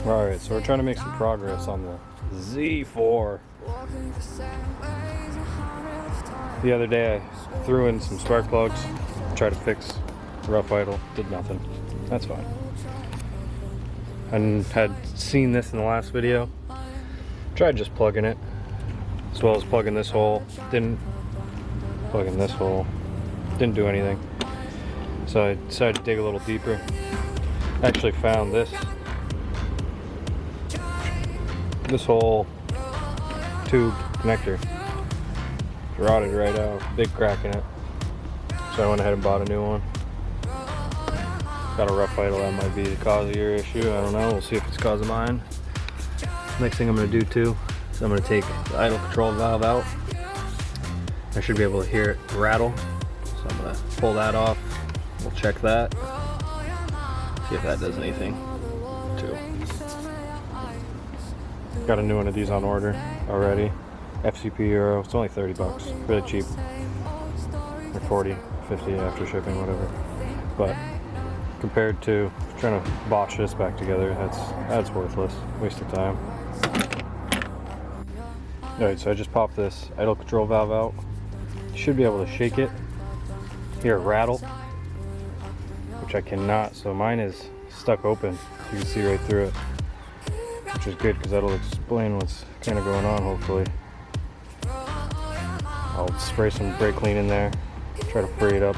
Alright, so we're trying to make some progress on the Z4. The other day I threw in some spark plugs, tried to fix rough idle, did nothing. That's fine. I had seen this in the last video. Tried just plugging it, as well as plugging this hole. Didn't plug in this hole. Didn't do anything. So I decided to dig a little deeper. Actually found this whole tube connector. Rotted right out, big crack in it. So I went ahead and bought a new one. Got a rough idle, that might be the cause of your issue. I don't know, we'll see if it's cause of mine. Next thing I'm gonna do too, is I'm gonna take the idle control valve out. I should be able to hear it rattle. So I'm gonna pull that off. We'll check that. See if that does anything too. Got a new one of these on order already. FCP Euro, it's only 30 bucks, really cheap. Or 40, 50 after shipping, whatever. But compared to trying to botch this back together, that's worthless, waste of time. Alright, so I just popped this idle control valve out. You should be able to shake it, hear it rattle, which I cannot, so mine is stuck open. You can see right through it, which is good because that'll explain what's kind of going on, hopefully. I'll spray some brake clean in there, try to free it up,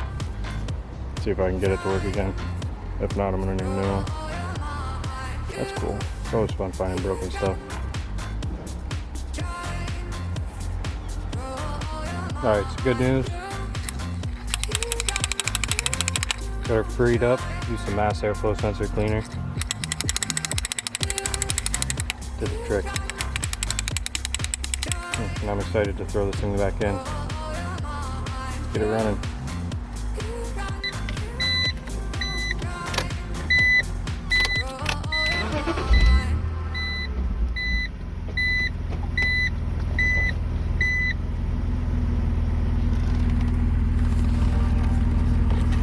see if I can get it to work again. If not, I'm gonna need a new one. That's cool. It's always fun finding broken stuff. Alright, so good news. Got her freed up. Use some mass airflow sensor cleaner. Did the trick. And I'm excited to throw this thing back in. Get it running.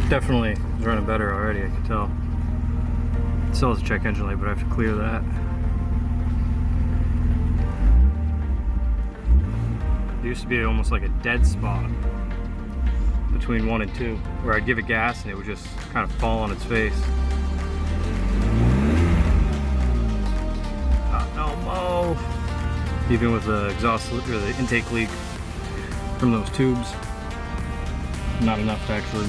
Definitely is running better already, I can tell. It still has a check engine light, but I have to clear that. There used to be almost like a dead spot between 1 and 2, where I'd give it gas and it would just kind of fall on its face. Elmo! Even with the exhaust or the intake leak from those tubes, not enough to actually.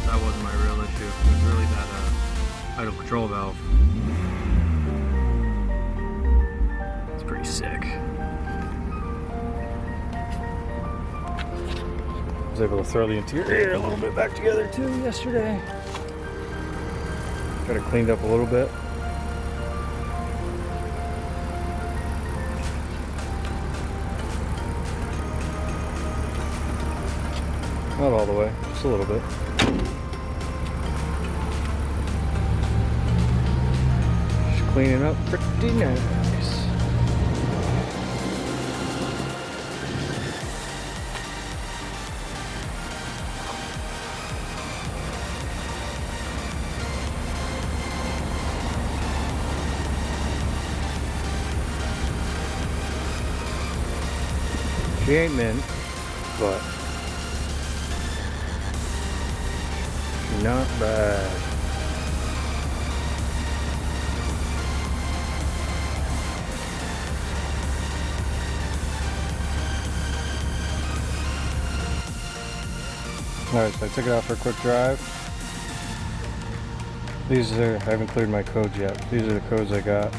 That wasn't my real issue. It was really that idle control valve. It's pretty sick. I was able to throw the interior a little bit back together too yesterday. Got it cleaned up a little bit. Not all the way, just a little bit. Just cleaning up pretty nice. She ain't mint, but not bad. Alright, so I took it out for a quick drive. These are, I haven't cleared my codes yet. These are the codes I got.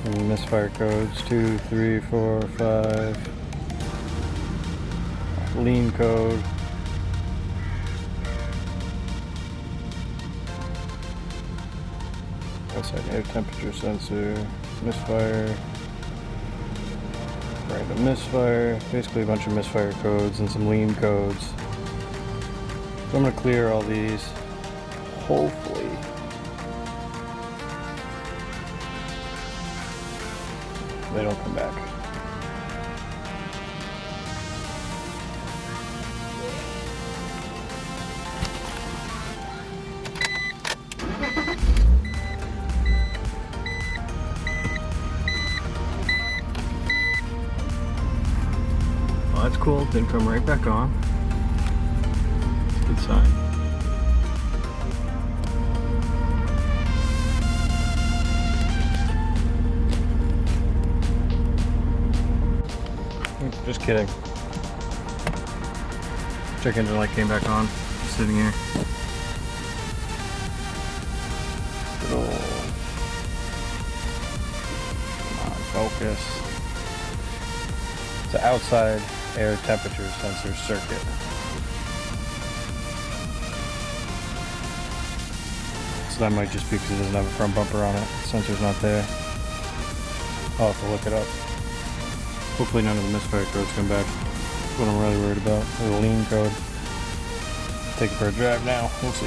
Some misfire codes, 2, 3, 4, 5. Lean code. Outside air temperature sensor, misfire, random misfire, basically a bunch of misfire codes and some lean codes. So I'm going to clear all these, hopefully. they don't come back. Well, that's cool. Didn't come right back on. It's a good sign. Just kidding. Check engine light came back on. Just sitting here. Good old. Come on, focus. It's an outside air temperature sensor circuit. So that might just be because it doesn't have a front bumper on it. The sensor's not there. I'll have to look it up. Hopefully none of the misfire codes come back. That's what I'm really worried about. Or the lean code. Take it for a drive now. We'll see.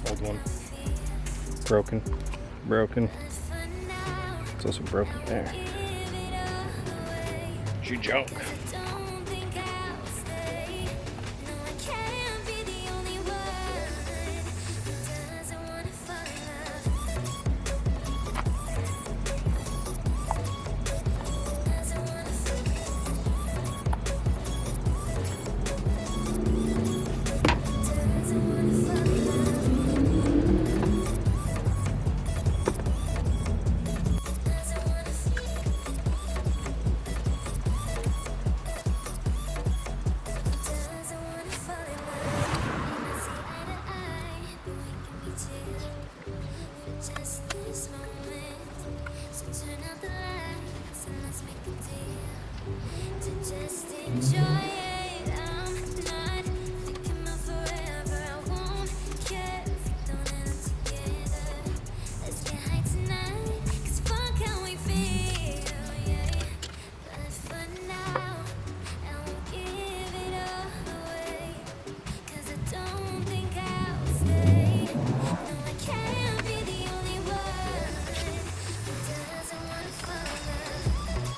Old one. Broken. It's also broken there. She junk. Just enjoy it. I'm not thinking about forever. I won't care if we don't end up together. Let's get high tonight, 'cause fuck how we feel, yeah. But for now, I won't give it all away, 'cause I don't think I'll stay. No, I can't be the only one who doesn't wanna fall in love.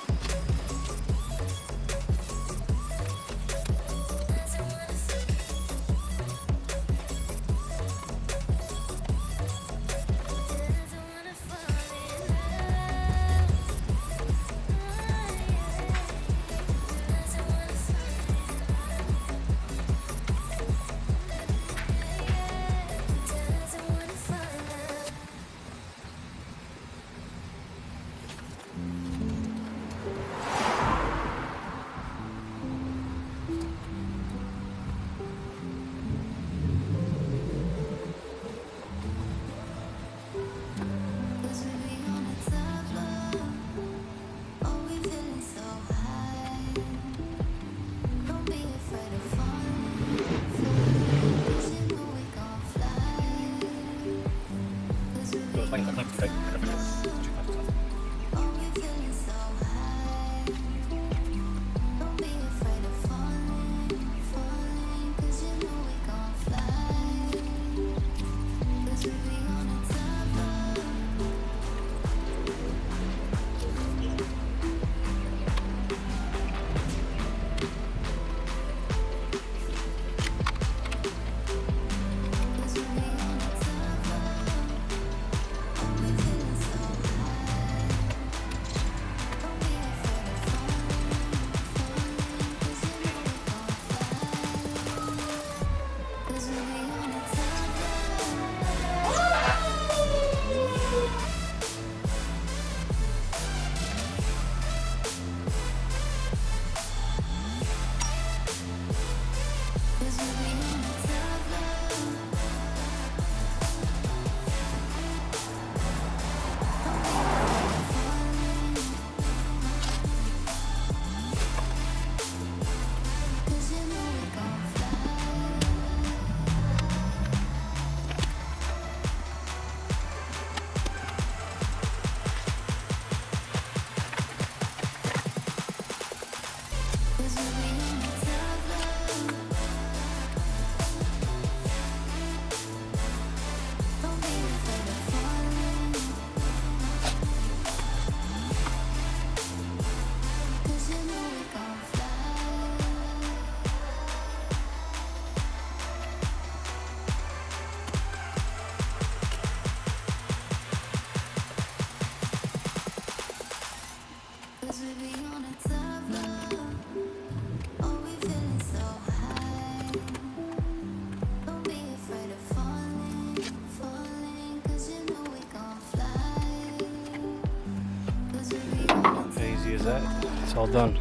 Easy as that. It's all done.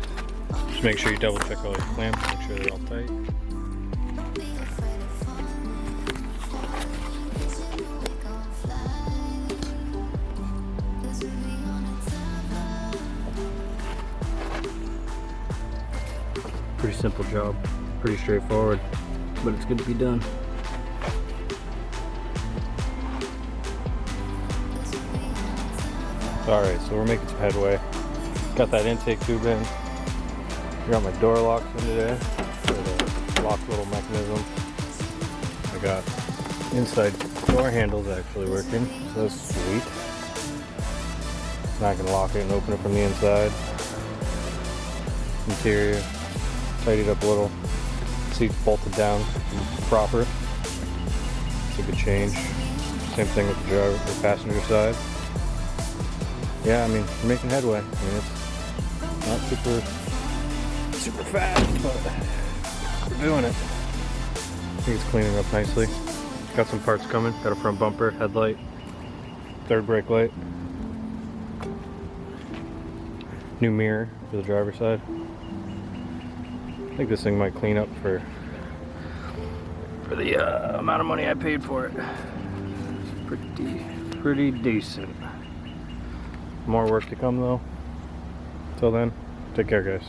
Just make sure you double check all your clamps, make sure they're all tight. Pretty simple job, pretty straightforward, but it's good to be done. Alright, so we're making some headway. Got that intake tube in. Got my door locks in today for the lock little mechanism. I got inside door handles actually working, so that's sweet. Not gonna lock it and open it from the inside. Interior, tidied up a little. Seats bolted down proper. It's a good change. Same thing with the driver, the passenger side. Yeah, I mean, we're making headway. I mean, it's not super fast, but we're doing it. I think it's cleaning up nicely. Got some parts coming. Got a front bumper, headlight, third brake light, new mirror for the driver's side. I think this thing might clean up for the amount of money I paid for it. It's pretty decent. More work to come though. Till then, take care, guys.